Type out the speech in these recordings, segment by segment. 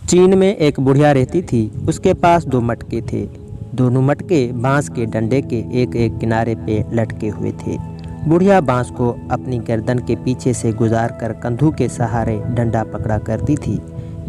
चीन में एक बुढ़िया रहती थी। उसके पास 2 मटके थे। दोनों मटके बांस के डंडे के एक एक किनारे पे लटके हुए थे। बुढ़िया बांस को अपनी गर्दन के पीछे से गुजार कर कंधों के सहारे डंडा पकड़ा करती थी।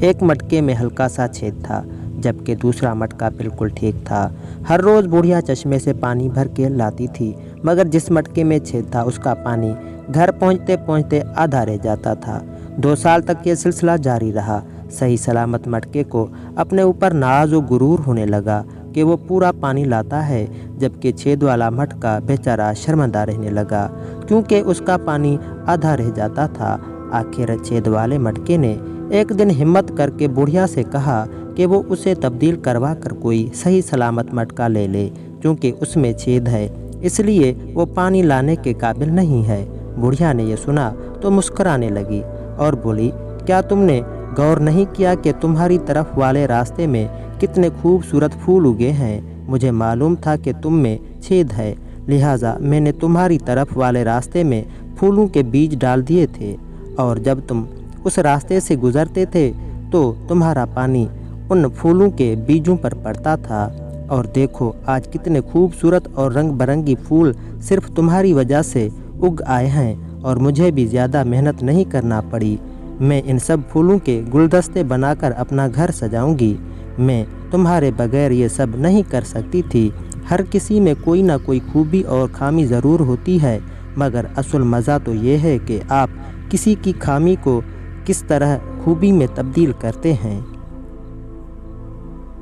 एक मटके में हल्का सा छेद था, जबकि दूसरा मटका बिल्कुल ठीक था। हर रोज़ बुढ़िया चश्मे से पानी भर के लाती थी, मगर जिस मटके में छेद था उसका पानी घर पहुँचते पहुँचते आधा रह जाता था। 2 साल तक ये सिलसिला जारी रहा। सही सलामत मटके को अपने ऊपर नाज और गुरूर होने लगा कि वो पूरा पानी लाता है, जबकि छेद वाला मटका बेचारा शर्मिंदा रहने लगा क्योंकि उसका पानी आधा रह जाता था। आखिर छेद वाले मटके ने एक दिन हिम्मत करके बुढ़िया से कहा कि वो उसे तब्दील करवा कर कोई सही सलामत मटका ले ले, क्योंकि उसमें छेद है, इसलिए वो पानी लाने के काबिल नहीं है। बुढ़िया ने यह सुना तो मुस्कुराने लगी और बोली, क्या तुमने गौर नहीं किया कि तुम्हारी तरफ वाले रास्ते में कितने खूबसूरत फूल उगे हैं? मुझे मालूम था कि तुम में छेद है, लिहाजा मैंने तुम्हारी तरफ वाले रास्ते में फूलों के बीज डाल दिए थे, और जब तुम उस रास्ते से गुजरते थे तो तुम्हारा पानी उन फूलों के बीजों पर पड़ता था। और देखो आज कितने खूबसूरत और रंग बिरंगी फूल सिर्फ तुम्हारी वजह से उग आए हैं, और मुझे भी ज़्यादा मेहनत नहीं करना पड़ी। मैं इन सब फूलों के गुलदस्ते बनाकर अपना घर सजाऊंगी। मैं तुम्हारे बगैर ये सब नहीं कर सकती थी। हर किसी में कोई ना कोई खूबी और खामी ज़रूर होती है, मगर असल मज़ा तो ये है कि आप किसी की खामी को किस तरह खूबी में तब्दील करते हैं।